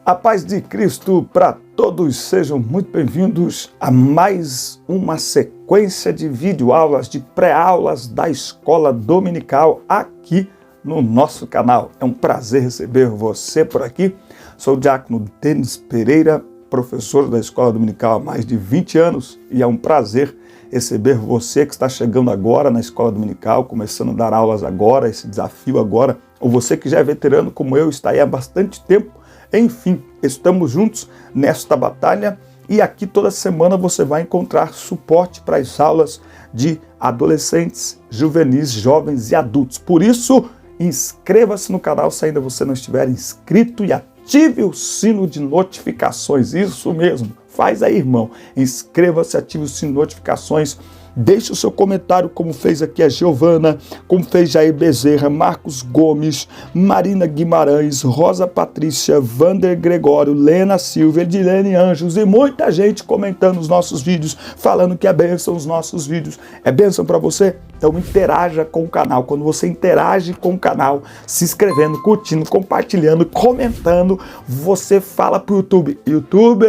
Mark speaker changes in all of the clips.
Speaker 1: A paz de Cristo para todos, sejam muito bem-vindos a mais uma sequência de videoaulas, de pré-aulas da Escola Dominical aqui no nosso canal. É um prazer receber você por aqui. Sou o diácono Denis Pereira, professor da Escola Dominical há mais de 20 anos e é um prazer receber você que está chegando agora na Escola Dominical, começando a dar aulas agora, esse desafio agora, ou você que já é veterano como eu, está aí há bastante tempo. Enfim, estamos juntos nesta batalha e aqui toda semana você vai encontrar suporte para as aulas de adolescentes, juvenis, jovens e adultos. Por isso, inscreva-se no canal se ainda você não estiver inscrito e ative o sino de notificações. Isso mesmo, faz aí, irmão. Inscreva-se, ative o sino de notificações. Deixe o seu comentário, como fez aqui a Giovana, como fez Jair Bezerra, Marcos Gomes, Marina Guimarães, Rosa Patrícia, Vander Gregório, Lena Silva, Edilene Anjos e muita gente comentando os nossos vídeos, falando que é bênção os nossos vídeos. É bênção para você? Então interaja com o canal. Quando você interage com o canal, se inscrevendo, curtindo, compartilhando, comentando, você fala pro YouTube. YouTube,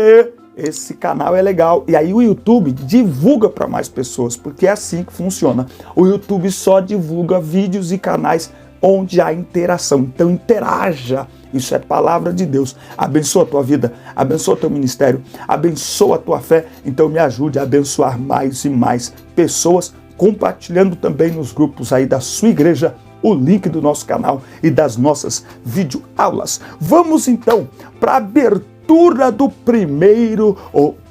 Speaker 1: esse canal é legal. E aí o YouTube divulga para mais pessoas, porque é assim que funciona. O YouTube só divulga vídeos e canais onde há interação. Então interaja. Isso é palavra de Deus. Abençoa a tua vida, abençoa o teu ministério, abençoa a tua fé. Então me ajude a abençoar mais e mais pessoas, compartilhando também nos grupos aí da sua igreja o link do nosso canal e das nossas videoaulas. Vamos então para a abertura do primeiro,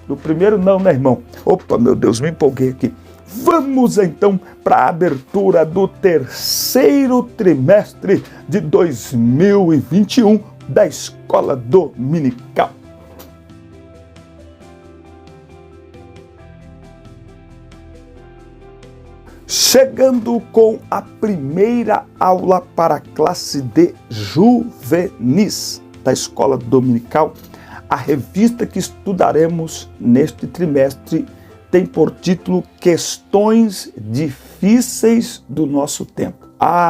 Speaker 1: do primeiro não, né, irmão? Opa, meu Deus, me empolguei aqui. Vamos então para a abertura do terceiro trimestre de 2021 da Escola Dominical. Chegando com a primeira aula para a classe de juvenis da Escola Dominical, a revista que estudaremos neste trimestre tem por título Questões Difíceis do Nosso Tempo.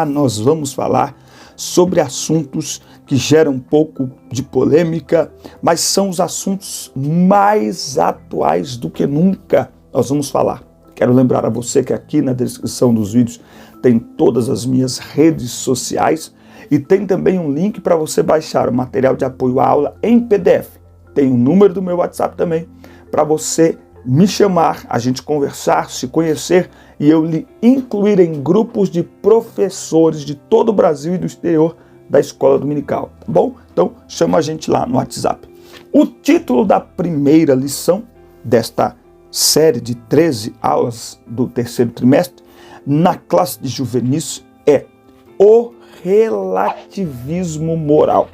Speaker 1: Nós vamos falar sobre assuntos que geram um pouco de polêmica, mas são os assuntos mais atuais do que nunca. Nós vamos falar. Quero lembrar a você que aqui na descrição dos vídeos tem todas as minhas redes sociais e tem também um link para você baixar o material de apoio à aula em PDF. Tem o número do meu WhatsApp também para você me chamar, a gente conversar, se conhecer e eu lhe incluir em grupos de professores de todo o Brasil e do exterior da Escola Dominical, tá bom? Então chama a gente lá no WhatsApp. O título da primeira lição desta série de 13 aulas do terceiro trimestre na classe de juvenis é o relativismo moral.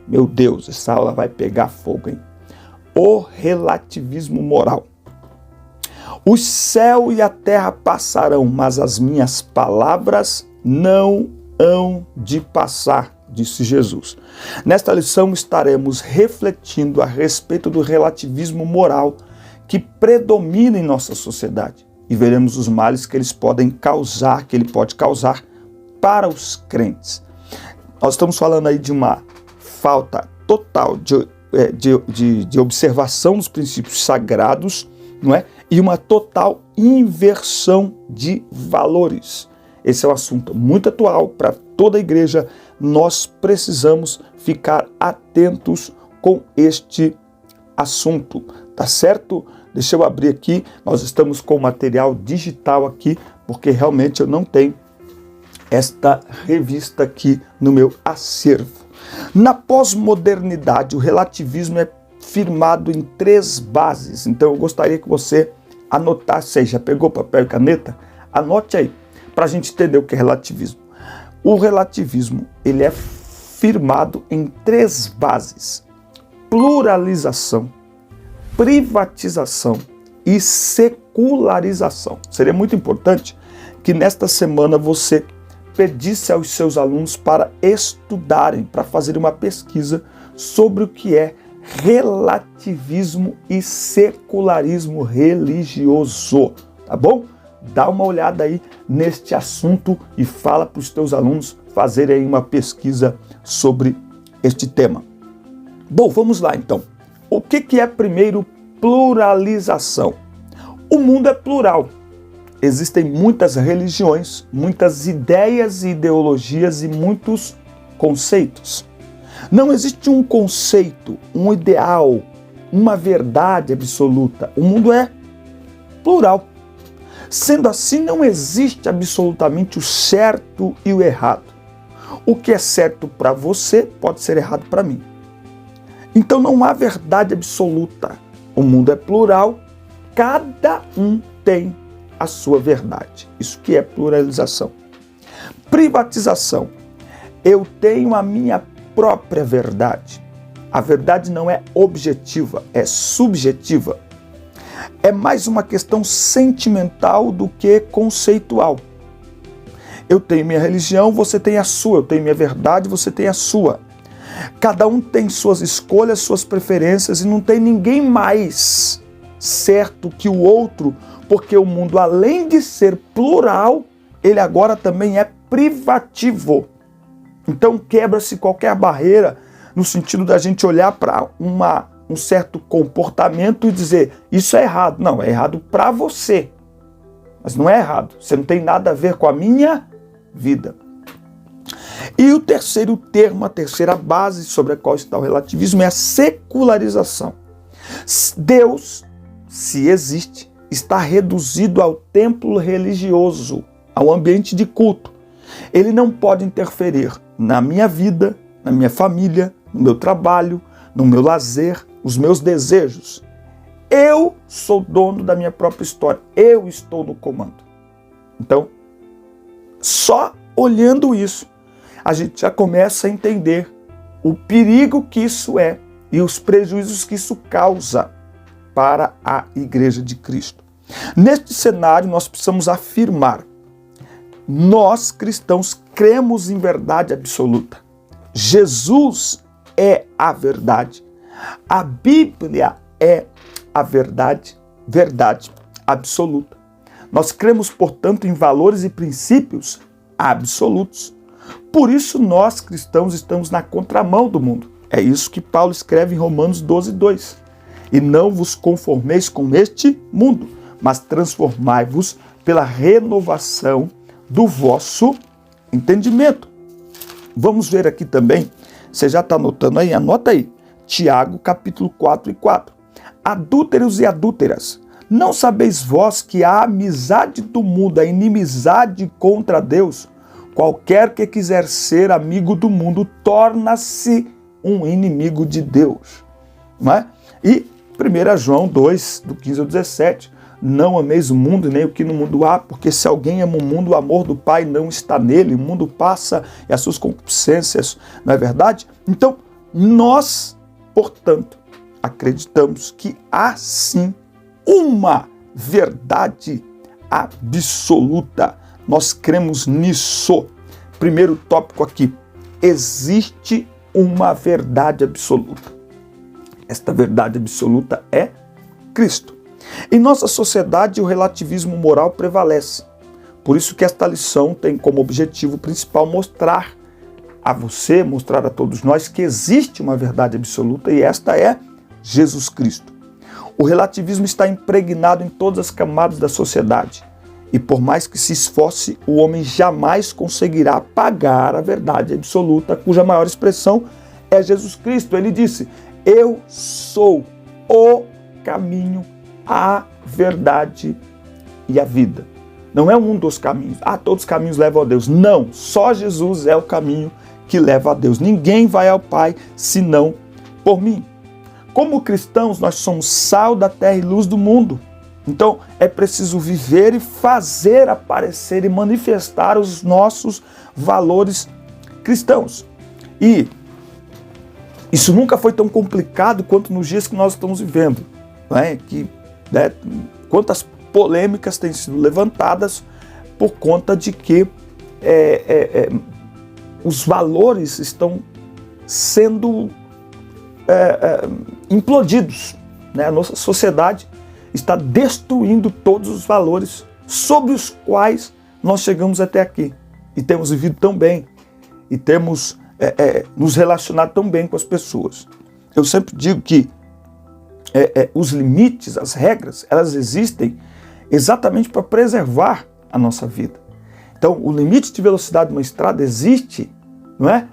Speaker 1: Meu Deus, essa aula vai pegar fogo, hein? O relativismo moral. O céu e a terra passarão, mas as minhas palavras não hão de passar, disse Jesus. Nesta lição estaremos refletindo a respeito do relativismo moral que predomina em nossa sociedade e veremos os males que ele pode causar para os crentes. Nós estamos falando aí de uma falta total de observação dos princípios sagrados, não é? E uma total inversão de valores. Esse é um assunto muito atual para toda a igreja. Nós precisamos ficar atentos com este assunto, tá certo? Deixa eu abrir aqui, nós estamos com material digital aqui, porque realmente eu não tenho esta revista aqui no meu acervo. Na pós-modernidade, o relativismo é firmado em 3 bases. Então eu gostaria que você anotasse aí, já pegou papel e caneta? Anote aí, para a gente entender o que é relativismo. O relativismo, ele é firmado em 3 bases: pluralização, privatização e secularização. Seria muito importante que nesta semana você pedisse aos seus alunos para estudarem, para fazer uma pesquisa sobre o que é relativismo e secularismo religioso, tá bom? Dá uma olhada aí neste assunto e fala para os teus alunos fazerem uma pesquisa sobre este tema. Bom, vamos lá então. O que é primeiro pluralização? O mundo é plural. Existem muitas religiões, muitas ideias e ideologias e muitos conceitos. Não existe um conceito, um ideal, uma verdade absoluta. O mundo é plural. Sendo assim, não existe absolutamente o certo e o errado. O que é certo para você pode ser errado para mim. Então não há verdade absoluta. O mundo é plural, cada um tem a sua verdade. Isso que é pluralização. Privatização. Eu tenho a minha própria verdade. A verdade não é objetiva, é subjetiva. É mais uma questão sentimental do que conceitual. Eu tenho minha religião, você tem a sua. Eu tenho minha verdade, você tem a sua. Cada um tem suas escolhas, suas preferências e não tem ninguém mais certo que o outro, porque o mundo, além de ser plural, ele agora também é privativo. Então quebra-se qualquer barreira no sentido da gente olhar para um certo comportamento e dizer, isso é errado. Não, é errado para você, mas não é errado. Você não tem nada a ver com a minha vida. E o terceiro termo, a terceira base sobre a qual está o relativismo é a secularização. Deus, se existe, está reduzido ao templo religioso, ao ambiente de culto. Ele não pode interferir na minha vida, na minha família, no meu trabalho, no meu lazer, os meus desejos. Eu sou dono da minha própria história. Eu estou no comando. Então, só olhando isso, a gente já começa a entender o perigo que isso é e os prejuízos que isso causa para a Igreja de Cristo. Neste cenário, nós precisamos afirmar: nós, cristãos, cremos em verdade absoluta. Jesus é a verdade. A Bíblia é a verdade absoluta. Nós cremos, portanto, em valores e princípios absolutos. Por isso, nós, cristãos, estamos na contramão do mundo. É isso que Paulo escreve em Romanos 12:2. E não vos conformeis com este mundo, mas transformai-vos pela renovação do vosso entendimento. Vamos ver aqui também, você já está anotando aí? Anota aí. Tiago, capítulo 4:4. Adúlteros e adúlteras, não sabeis vós que a amizade do mundo, a inimizade contra Deus, qualquer que quiser ser amigo do mundo, torna-se um inimigo de Deus. Não é? E 1 João 2, do 15 ao 17, não ameis o mundo nem o que no mundo há, porque se alguém ama o mundo, o amor do Pai não está nele, o mundo passa e as suas concupiscências, não é verdade? Então, nós, portanto, acreditamos que há sim uma verdade absoluta. Nós cremos nisso. Primeiro tópico aqui, existe uma verdade absoluta. Esta verdade absoluta é Cristo. Em nossa sociedade, o relativismo moral prevalece. Por isso que esta lição tem como objetivo principal mostrar a você, mostrar a todos nós que existe uma verdade absoluta e esta é Jesus Cristo. O relativismo está impregnado em todas as camadas da sociedade. E por mais que se esforce, o homem jamais conseguirá apagar a verdade absoluta, cuja maior expressão é Jesus Cristo. Ele disse: eu sou o caminho, a verdade e a vida. Não é um dos caminhos. Todos os caminhos levam a Deus. Não, só Jesus é o caminho que leva a Deus. Ninguém vai ao Pai senão por mim. Como cristãos, nós somos sal da terra e luz do mundo. Então, é preciso viver e fazer aparecer e manifestar os nossos valores cristãos. E isso nunca foi tão complicado quanto nos dias que nós estamos vivendo. Quantas polêmicas têm sido levantadas por conta de que os valores estão sendo implodidos. A nossa sociedade está destruindo todos os valores sobre os quais nós chegamos até aqui. E temos vivido tão bem. E temos nos relacionado tão bem com as pessoas. Eu sempre digo que os limites, as regras, elas existem exatamente para preservar a nossa vida. Então, o limite de velocidade de uma estrada existe, não é,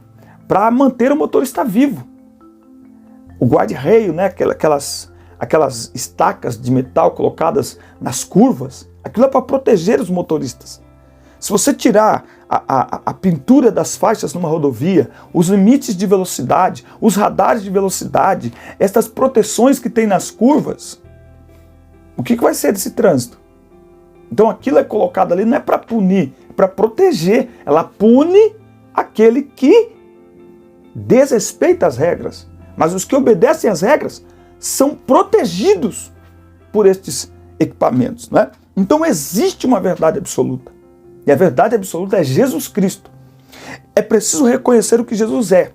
Speaker 1: para manter o motorista vivo. O guarda-reio, né, aquelas estacas de metal colocadas nas curvas, aquilo é para proteger os motoristas. Se você tirar a pintura das faixas numa rodovia, os limites de velocidade, os radares de velocidade, essas proteções que tem nas curvas, o que vai ser desse trânsito? Então aquilo é colocado ali não é para punir, é para proteger. Ela pune aquele que desrespeita as regras. Mas os que obedecem às regras são protegidos por estes equipamentos, não é? Então existe uma verdade absoluta. E a verdade absoluta é Jesus Cristo. É preciso reconhecer o que Jesus é.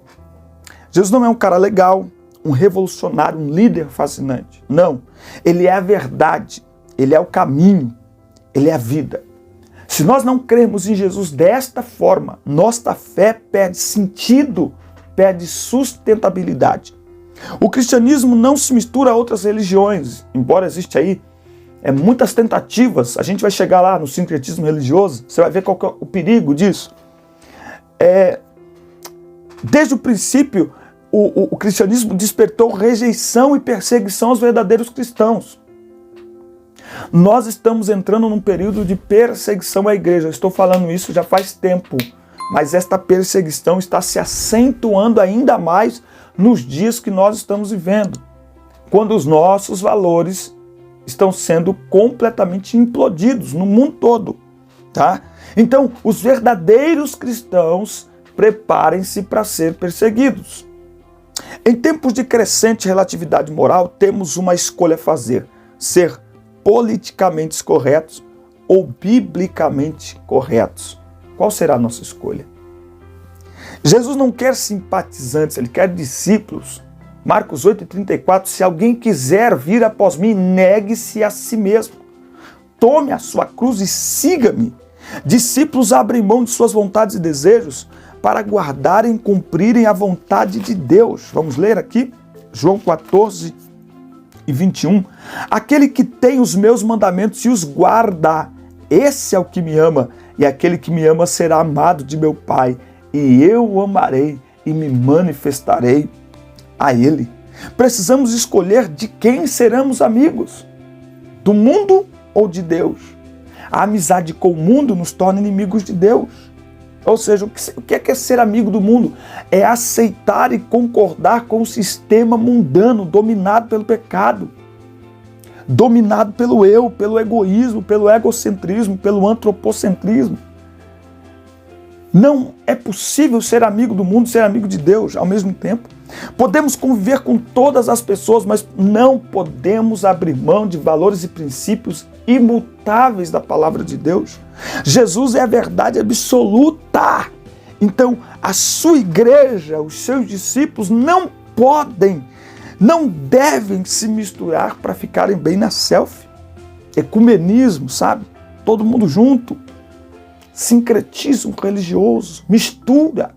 Speaker 1: Jesus não é um cara legal, um revolucionário, um líder fascinante. Não. Ele é a verdade. Ele é o caminho. Ele é a vida. Se nós não crermos em Jesus desta forma, nossa fé perde sentido, perde sustentabilidade. O cristianismo não se mistura a outras religiões, embora exista aí muitas tentativas. A gente vai chegar lá no sincretismo religioso, você vai ver qual que é o perigo disso. Desde o princípio, o cristianismo despertou rejeição e perseguição aos verdadeiros cristãos. Nós estamos entrando num período de perseguição à igreja. Eu estou falando isso já faz tempo, mas esta perseguição está se acentuando ainda mais nos dias que nós estamos vivendo, quando os nossos valores estão sendo completamente implodidos no mundo todo, tá? Então, os verdadeiros cristãos preparem-se para ser perseguidos. Em tempos de crescente relatividade moral, temos uma escolha a fazer: ser politicamente corretos ou biblicamente corretos. Qual será a nossa escolha? Jesus não quer simpatizantes, ele quer discípulos. Marcos 8,34, se alguém quiser vir após mim, negue-se a si mesmo. Tome a sua cruz e siga-me. Discípulos abrem mão de suas vontades e desejos para guardarem e cumprirem a vontade de Deus. Vamos ler aqui, João 14:21. Aquele que tem os meus mandamentos e os guarda, esse é o que me ama, e aquele que me ama será amado de meu Pai, e eu o amarei e me manifestarei a ele. Precisamos escolher de quem seremos amigos, do mundo ou de Deus. A amizade com o mundo nos torna inimigos de Deus. Ou seja, o que é ser amigo do mundo? É aceitar e concordar com o sistema mundano dominado pelo pecado, dominado pelo eu, pelo egoísmo, pelo egocentrismo, pelo antropocentrismo. Não é possível ser amigo do mundo e ser amigo de Deus ao mesmo tempo. Podemos conviver com todas as pessoas, mas não podemos abrir mão de valores e princípios imutáveis da palavra de Deus. Jesus é a verdade absoluta. Então, a sua igreja, os seus discípulos não podem, não devem se misturar para ficarem bem na selfie. Ecumenismo, sabe? Todo mundo junto. Sincretismo religioso, mistura.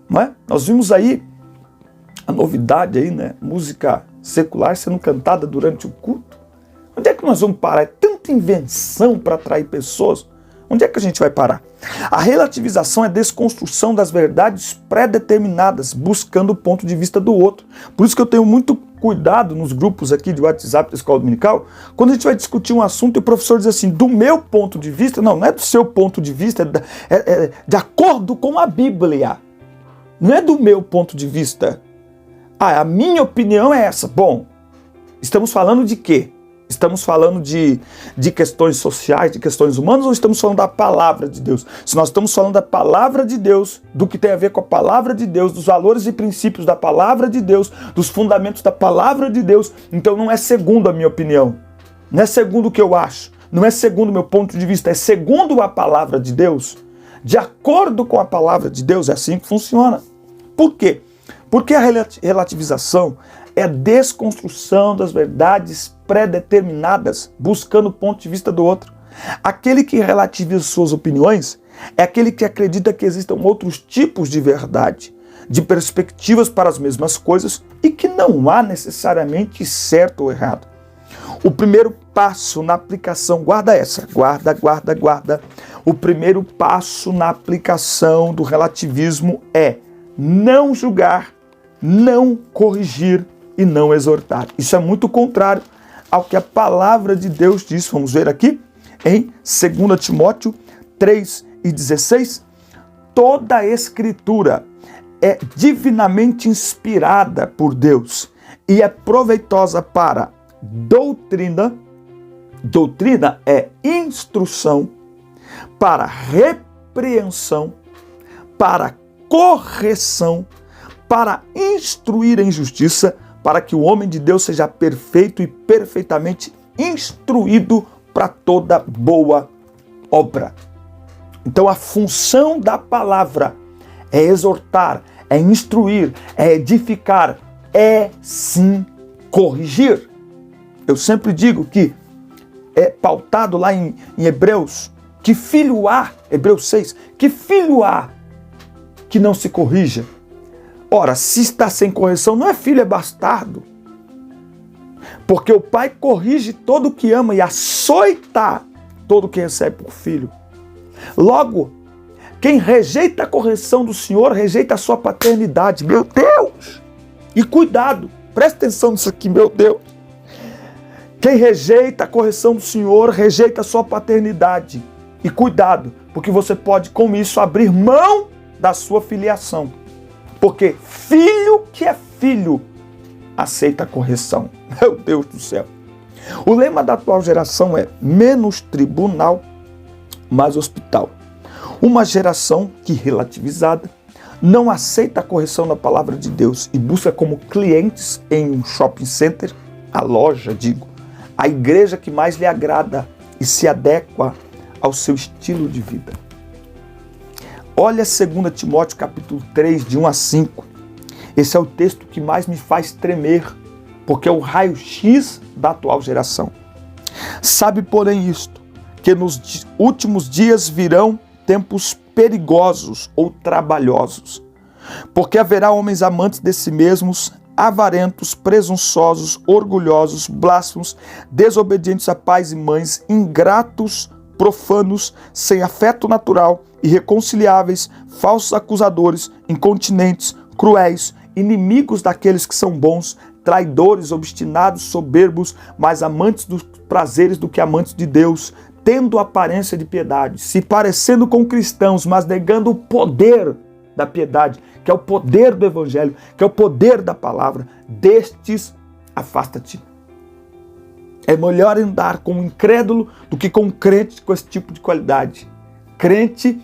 Speaker 1: Não é? Nós vimos aí a novidade aí, né? Música secular sendo cantada durante o culto. Onde é que nós vamos parar? É tanta invenção para atrair pessoas. Onde é que a gente vai parar? A relativização é a desconstrução das verdades pré-determinadas, buscando o ponto de vista do outro. Por isso que eu tenho muito cuidado nos grupos aqui de WhatsApp da Escola Dominical, quando a gente vai discutir um assunto e o professor diz assim, do meu ponto de vista, não é do seu ponto de vista, é de acordo com a Bíblia. Não é do meu ponto de vista. A minha opinião é essa. Bom, estamos falando de quê? Estamos falando de questões sociais, de questões humanas, ou estamos falando da palavra de Deus? Se nós estamos falando da palavra de Deus, do que tem a ver com a palavra de Deus, dos valores e princípios da palavra de Deus, dos fundamentos da palavra de Deus, então não é segundo a minha opinião, não é segundo o que eu acho, não é segundo o meu ponto de vista, é segundo a palavra de Deus, de acordo com a palavra de Deus, é assim que funciona. Por quê? Porque a relativização é a desconstrução das verdades pré-determinadas, buscando o ponto de vista do outro. Aquele que relativiza suas opiniões é aquele que acredita que existam outros tipos de verdade. de perspectivas para as mesmas coisas e que não há necessariamente certo ou errado. O primeiro passo na aplicação, guarda essa, guarda. O primeiro passo na aplicação do relativismo é não julgar, não corrigir e não exortar. Isso é muito contrário ao que a palavra de Deus diz. Vamos ver aqui em 2 Timóteo 3:16. Toda a Escritura é divinamente inspirada por Deus e é proveitosa para doutrina. Doutrina é instrução, para repreensão, para correção, para instruir em justiça, para que o homem de Deus seja perfeito e perfeitamente instruído para toda boa obra. Então a função da palavra é exortar, é instruir, é edificar, é sim corrigir. Eu sempre digo que é pautado lá em Hebreus, que filho há, Hebreus 6, que filho há que não se corrija? Ora, se está sem correção, não é filho, é bastardo. Porque o pai corrige todo o que ama e açoita todo o que recebe por filho. Logo, quem rejeita a correção do Senhor, rejeita a sua paternidade. Meu Deus! E cuidado, presta atenção nisso aqui, meu Deus. Quem rejeita a correção do Senhor, rejeita a sua paternidade. E cuidado, porque você pode com isso abrir mão da sua filiação. Porque filho que é filho aceita a correção. Meu Deus do céu. O lema da atual geração é menos tribunal, mais hospital. Uma geração que, relativizada, não aceita a correção da palavra de Deus e busca como clientes em um shopping center, a loja, a igreja que mais lhe agrada e se adequa ao seu estilo de vida. Olha 2 Timóteo capítulo 3, de 1 a 5. Esse é o texto que mais me faz tremer, porque é o raio-x da atual geração. Sabe, porém, isto, que nos últimos dias virão tempos perigosos ou trabalhosos, porque haverá homens amantes de si mesmos, avarentos, presunçosos, orgulhosos, blasfemos, desobedientes a pais e mães, ingratos, profanos, sem afeto natural, irreconciliáveis, falsos acusadores, incontinentes, cruéis, inimigos daqueles que são bons, traidores, obstinados, soberbos, mais amantes dos prazeres do que amantes de Deus, tendo aparência de piedade, se parecendo com cristãos, mas negando o poder da piedade, que é o poder do evangelho, que é o poder da palavra. Destes, afasta-te. É melhor andar com um incrédulo do que com um crente com esse tipo de qualidade. Crente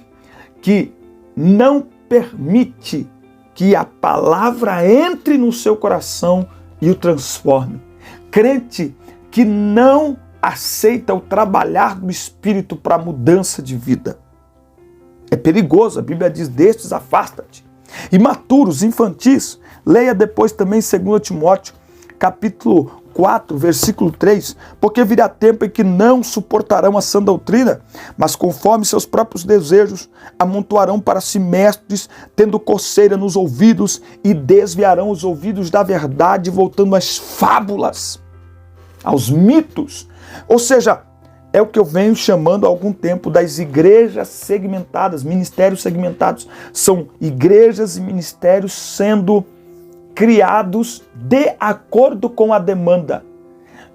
Speaker 1: que não permite que a palavra entre no seu coração e o transforme. Crente que não aceita o trabalhar do Espírito para a mudança de vida. É perigoso, a Bíblia diz, destes afasta-te. Imaturos, infantis, leia depois também 2 Timóteo, capítulo 4, versículo 3, porque virá tempo em que não suportarão a sã doutrina, mas conforme seus próprios desejos, amontoarão para si mestres, tendo coceira nos ouvidos, e desviarão os ouvidos da verdade, voltando às fábulas, aos mitos. Ou seja, é o que eu venho chamando há algum tempo das igrejas segmentadas, ministérios segmentados. São igrejas e ministérios sendo criados de acordo com a demanda,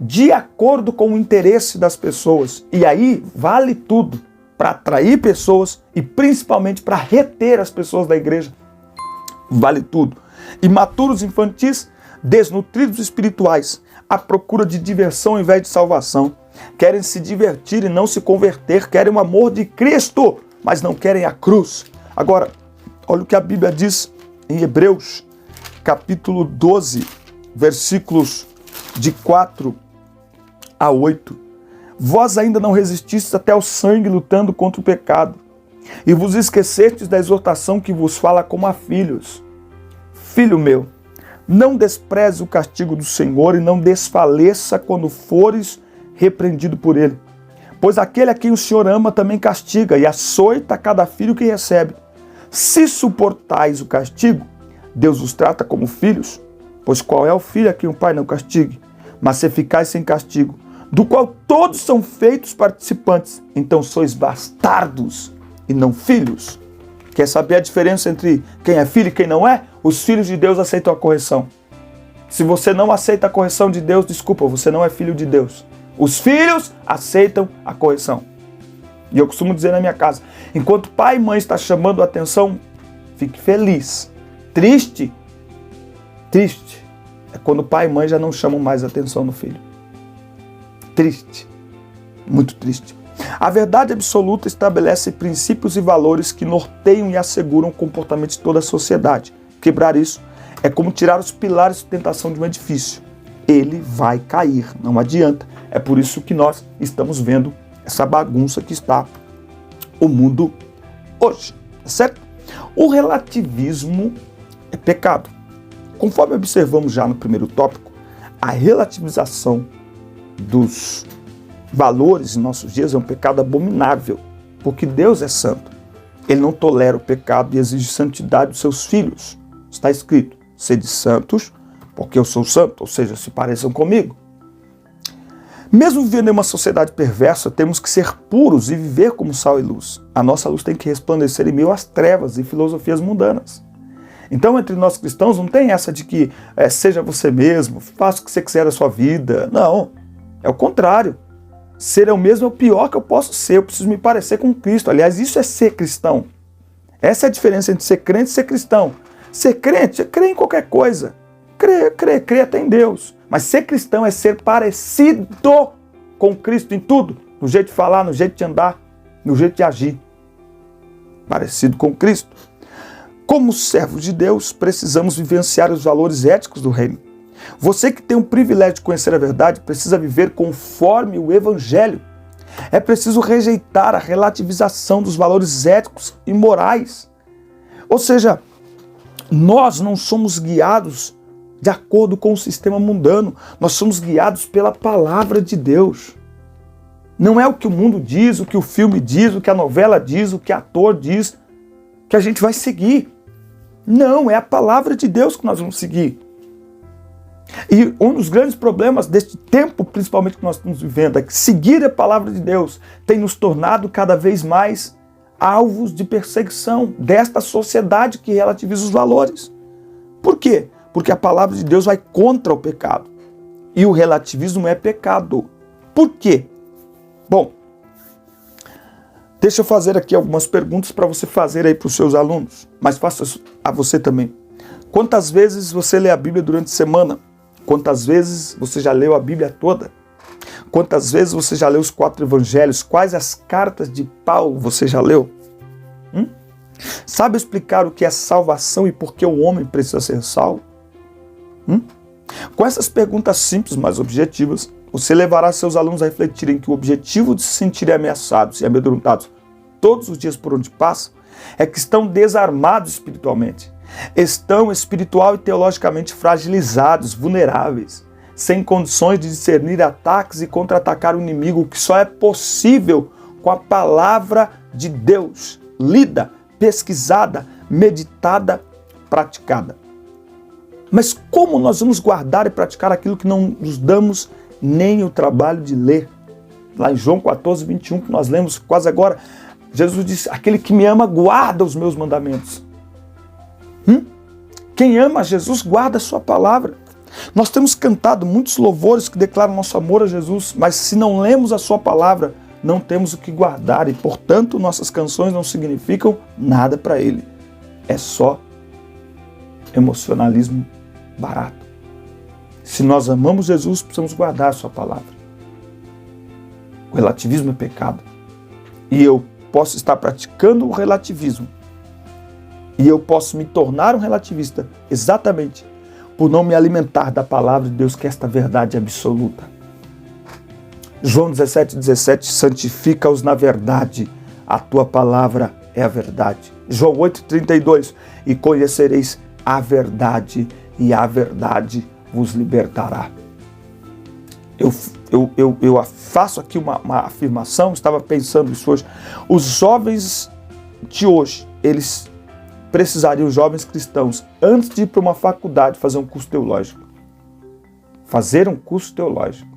Speaker 1: de acordo com o interesse das pessoas. E aí vale tudo para atrair pessoas e principalmente para reter as pessoas da igreja. Vale tudo. Imaturos, infantis, desnutridos espirituais, à procura de diversão ao invés de salvação. Querem se divertir e não se converter, querem o amor de Cristo, mas não querem a cruz. Agora, olha o que a Bíblia diz em Hebreus, capítulo 12, versículos de 4 a 8. Vós ainda não resististes até ao sangue lutando contra o pecado, e vos esquecestes da exortação que vos fala como a filhos. Filho meu, não despreze o castigo do Senhor e não desfaleça quando fores repreendido por ele. Pois aquele a quem o Senhor ama também castiga e açoita cada filho que recebe. Se suportais o castigo, Deus os trata como filhos? Pois qual é o filho a quem o pai não castigue? Mas se ficais sem castigo, do qual todos são feitos participantes, então sois bastardos e não filhos. Quer saber a diferença entre quem é filho e quem não é? Os filhos de Deus aceitam a correção. Se você não aceita a correção de Deus, desculpa, você não é filho de Deus. Os filhos aceitam a correção. E eu costumo dizer na minha casa, enquanto pai e mãe está chamando a atenção, fique feliz. Triste é quando pai e mãe já não chamam mais a atenção do filho. Triste, muito triste. A verdade absoluta estabelece princípios e valores que norteiam e asseguram o comportamento de toda a sociedade. Quebrar isso é como tirar os pilares de sustentação de um edifício. Ele vai cair, não adianta. É por isso que nós estamos vendo essa bagunça que está o mundo hoje, certo? O relativismo é pecado. Conforme observamos já no primeiro tópico, a relativização dos valores em nossos dias é um pecado abominável, porque Deus é santo. Ele não tolera o pecado e exige santidade dos seus filhos. Está escrito, sede santos, porque eu sou santo, ou seja, se pareçam comigo. Mesmo vivendo em uma sociedade perversa, temos que ser puros e viver como sal e luz. A nossa luz tem que resplandecer em meio às trevas e filosofias mundanas. Então, entre nós cristãos, não tem essa de que seja você mesmo, faça o que você quiser da sua vida. Não, é o contrário. Ser eu mesmo é o pior que eu posso ser, eu preciso me parecer com Cristo. Aliás, isso é ser cristão. Essa é a diferença entre ser crente e ser cristão. Ser crente é crer em qualquer coisa. Crer até em Deus. Mas ser cristão é ser parecido com Cristo em tudo. No jeito de falar, no jeito de andar, no jeito de agir. Parecido com Cristo. Como servos de Deus, precisamos vivenciar os valores éticos do reino. Você que tem o privilégio de conhecer a verdade, precisa viver conforme o Evangelho. É preciso rejeitar a relativização dos valores éticos e morais. Ou seja, nós não somos guiados de acordo com o sistema mundano. Nós somos guiados pela palavra de Deus. Não é o que o mundo diz, o que o filme diz, o que a novela diz, o que o ator diz, que a gente vai seguir. Não, é a palavra de Deus que nós vamos seguir. E um dos grandes problemas deste tempo, principalmente que nós estamos vivendo, é que seguir a palavra de Deus tem nos tornado cada vez mais alvos de perseguição desta sociedade que relativiza os valores. Por quê? Porque a palavra de Deus vai contra o pecado. E o relativismo é pecado. Por quê? Bom, deixa eu fazer aqui algumas perguntas para você fazer aí para os seus alunos, mas faça a você também. Quantas vezes você lê a Bíblia durante a semana? Quantas vezes você já leu a Bíblia toda? Quantas vezes você já leu os 4 evangelhos? Quais as cartas de Paulo você já leu? Sabe explicar o que é salvação e por que o homem precisa ser salvo? Com essas perguntas simples, mas objetivas, você levará seus alunos a refletirem que o objetivo de se sentirem ameaçados e amedrontados todos os dias por onde passam é que estão desarmados espiritualmente. Estão espiritual e teologicamente fragilizados, vulneráveis, sem condições de discernir ataques e contra-atacar o inimigo, o que só é possível com a palavra de Deus, lida, pesquisada, meditada, praticada. Mas como nós vamos guardar e praticar aquilo que não nos damos nem o trabalho de ler? Lá em João 14, 21, que nós lemos quase agora, Jesus disse, aquele que me ama guarda os meus mandamentos. Quem ama Jesus guarda a sua palavra. Nós temos cantado muitos louvores que declaram nosso amor a Jesus, mas se não lemos a sua palavra, não temos o que guardar e, portanto, nossas canções não significam nada para Ele. É só emocionalismo barato. Se nós amamos Jesus, precisamos guardar a sua palavra. O relativismo é pecado. E eu posso estar praticando o relativismo. E eu posso me tornar um relativista exatamente por não me alimentar da palavra de Deus, que é esta verdade absoluta. João 17:17, santifica-os na verdade, a tua palavra é a verdade. João 8:32, e conhecereis a verdade, e a verdade vos libertará. Eu faço aqui uma afirmação, estava pensando isso hoje. Os jovens de hoje, eles precisariam os jovens cristãos, antes de ir para uma faculdade, fazer um curso teológico? Fazer um curso teológico.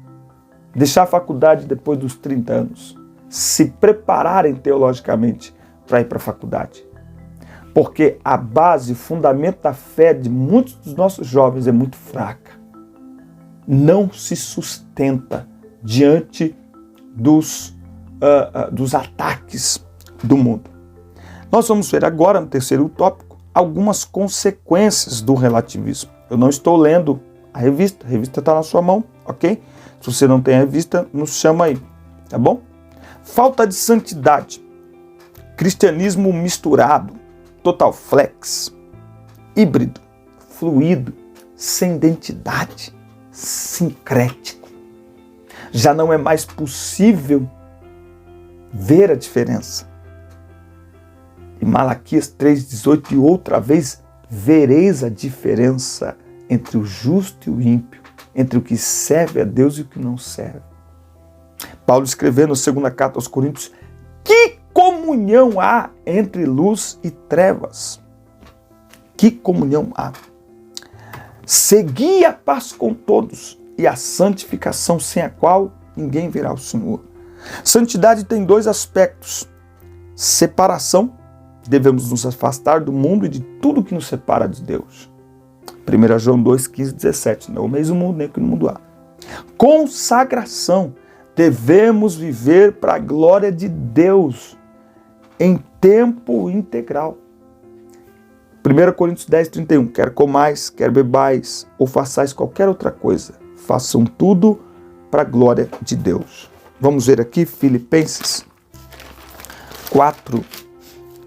Speaker 1: Deixar a faculdade depois dos 30 anos. Se prepararem teologicamente para ir para a faculdade. Porque a base, o fundamento da fé de muitos dos nossos jovens é muito fraca. Não se sustenta diante dos ataques do mundo. Nós vamos ver agora, no terceiro tópico, algumas consequências do relativismo. Eu não estou lendo a revista está na sua mão, ok? Se você não tem a revista, nos chama aí, tá bom? Falta de santidade, cristianismo misturado, total flex, híbrido, fluido, sem identidade, sincrético. Já não é mais possível ver a diferença. E Malaquias 3,18, e outra vez vereis a diferença entre o justo e o ímpio, entre o que serve a Deus e o que não serve. Paulo escrevendo na segunda carta aos Coríntios, que comunhão há entre luz e trevas? Que comunhão há? Segui a paz com todos e a santificação, sem a qual ninguém verá o Senhor. Santidade tem dois aspectos. Separação, devemos nos afastar do mundo e de tudo que nos separa de Deus. 1 João 2, 15, 17. Não ameis o mundo, nem o que no mundo há. Consagração, devemos viver para a glória de Deus em tempo integral. 1 Coríntios 10, 31. Quer comais, quer bebais, ou façais qualquer outra coisa, façam tudo para a glória de Deus. Vamos ver aqui Filipenses 4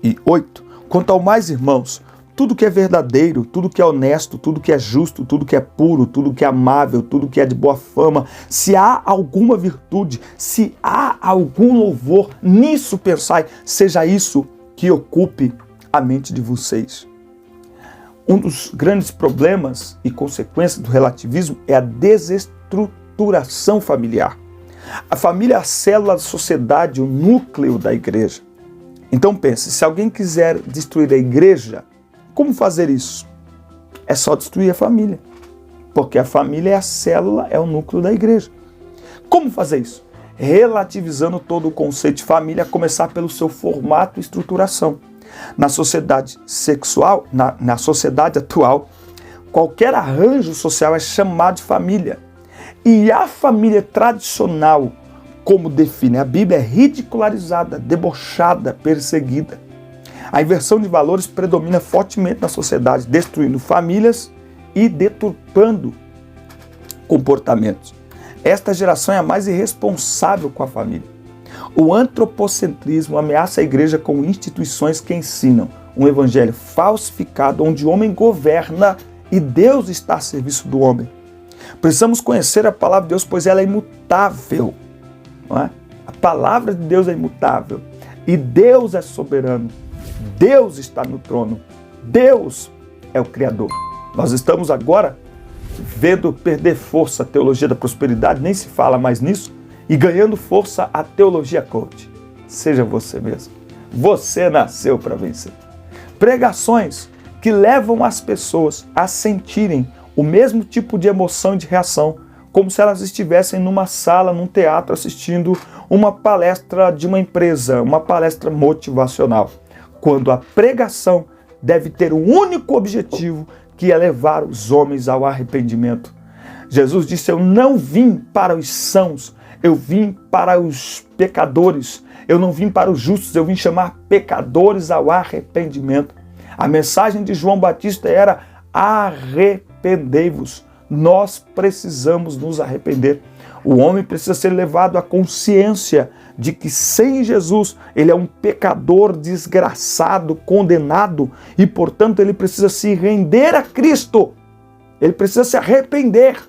Speaker 1: e 8. Quanto ao mais, irmãos, tudo que é verdadeiro, tudo que é honesto, tudo que é justo, tudo que é puro, tudo que é amável, tudo que é de boa fama, se há alguma virtude, se há algum louvor, nisso pensai, seja isso que ocupe a mente de vocês. Um dos grandes problemas e consequências do relativismo é a desestruturação familiar. A família é a célula da sociedade, o núcleo da igreja. Então pense, se alguém quiser destruir a igreja, como fazer isso? É só destruir a família, porque a família é a célula, é o núcleo da igreja. Como fazer isso? Relativizando todo o conceito de família, a começar pelo seu formato e estruturação. Na sociedade sexual, na sociedade atual, qualquer arranjo social é chamado de família. E a família tradicional, como define a Bíblia, é ridicularizada, debochada, perseguida. A inversão de valores predomina fortemente na sociedade, destruindo famílias e deturpando comportamentos. Esta geração é a mais irresponsável com a família. O antropocentrismo ameaça a igreja com instituições que ensinam um evangelho falsificado, onde o homem governa e Deus está a serviço do homem. Precisamos conhecer a palavra de Deus, pois ela é imutável. Não é? A palavra de Deus é imutável. E Deus é soberano. Deus está no trono. Deus é o Criador. Nós estamos agora vendo perder força a teologia da prosperidade, nem se fala mais nisso, e ganhando força a teologia coach. Seja você mesmo. Você nasceu para vencer. Pregações que levam as pessoas a sentirem o mesmo tipo de emoção e de reação, como se elas estivessem numa sala, num teatro, assistindo uma palestra de uma empresa, uma palestra motivacional. Quando a pregação deve ter um único objetivo, que é levar os homens ao arrependimento. Jesus disse, eu não vim para os sãos, eu vim para os pecadores. Eu não vim para os justos, eu vim chamar pecadores ao arrependimento. A mensagem de João Batista era, arrependei-vos. Nós precisamos nos arrepender. O homem precisa ser levado à consciência de que sem Jesus ele é um pecador desgraçado, condenado, e portanto ele precisa se render a Cristo. Ele precisa se arrepender.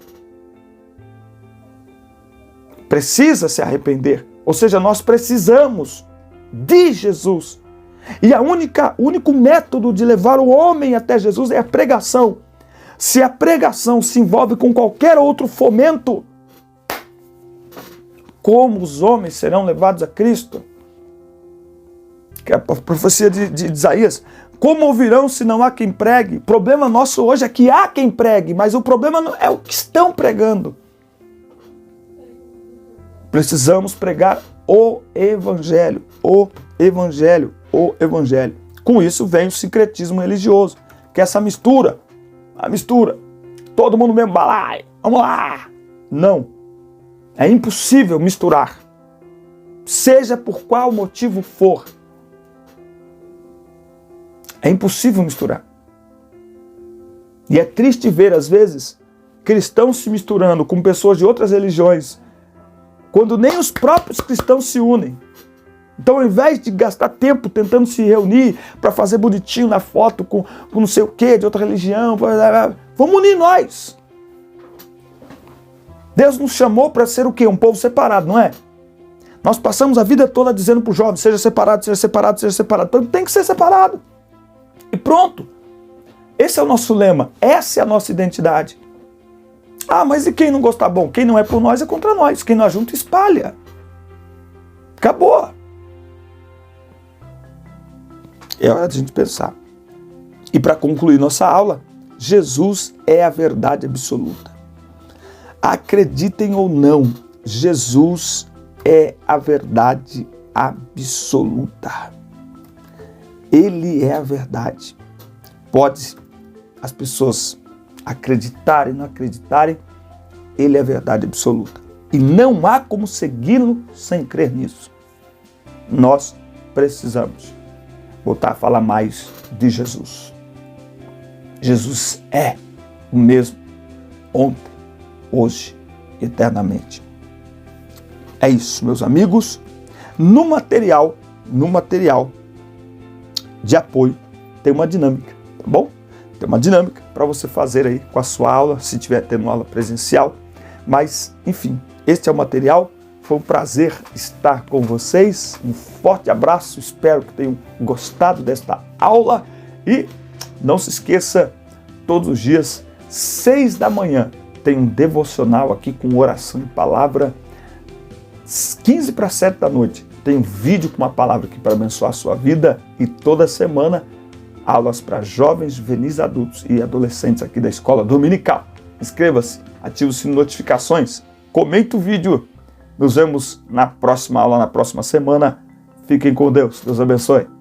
Speaker 1: Precisa se arrepender. Ou seja, nós precisamos de Jesus. E o único método de levar o homem até Jesus é a pregação. Se a pregação se envolve com qualquer outro fomento, como os homens serão levados a Cristo? Que a profecia de Isaías, Como ouvirão se não há quem pregue? O problema nosso hoje é que há quem pregue, mas o problema não é o que estão pregando. Precisamos pregar o Evangelho, o Evangelho, o Evangelho. Com isso vem o sincretismo religioso, que é essa mistura, a mistura. Todo mundo mesmo balaio, vamos lá. Não, é impossível misturar, seja por qual motivo for. É impossível misturar. E é triste ver, às vezes, cristãos se misturando com pessoas de outras religiões, quando nem os próprios cristãos se unem. Então, ao invés de gastar tempo tentando se reunir para fazer bonitinho na foto com não sei o que de outra religião, vamos unir nós. Deus nos chamou para ser o quê? Um povo separado, não é? Nós passamos a vida toda dizendo para o jovem, seja separado, seja separado, seja separado. Então tem que ser separado. E pronto. Esse é o nosso lema. Essa é a nossa identidade. Ah, mas e quem não gostar? Bom, quem não é por nós é contra nós. Quem não ajunta, espalha. Acabou. É hora de a gente pensar. E para concluir nossa aula, Jesus é a verdade absoluta. Acreditem ou não, Jesus é a verdade absoluta. Ele é a verdade. Pode as pessoas acreditarem, não acreditarem, ele é a verdade absoluta. E não há como segui-lo sem crer nisso. Nós precisamos voltar a falar mais de Jesus. Jesus é o mesmo ontem, hoje, eternamente. É isso, meus amigos. No material de apoio tem uma dinâmica, tá bom? Tem uma dinâmica para você fazer aí com a sua aula, se estiver tendo aula presencial. Mas, enfim, este é o material. Foi um prazer estar com vocês. Um forte abraço. Espero que tenham gostado desta aula. E não se esqueça, todos os dias, 6 da manhã, tem um devocional aqui com oração e palavra. 15 para 7 da noite, tem um vídeo com uma palavra aqui para abençoar a sua vida. E toda semana, aulas para jovens, juvenis, adultos e adolescentes aqui da Escola Dominical. Inscreva-se, ative o sino de notificações, comente o vídeo. Nos vemos na próxima aula, na próxima semana. Fiquem com Deus. Deus abençoe.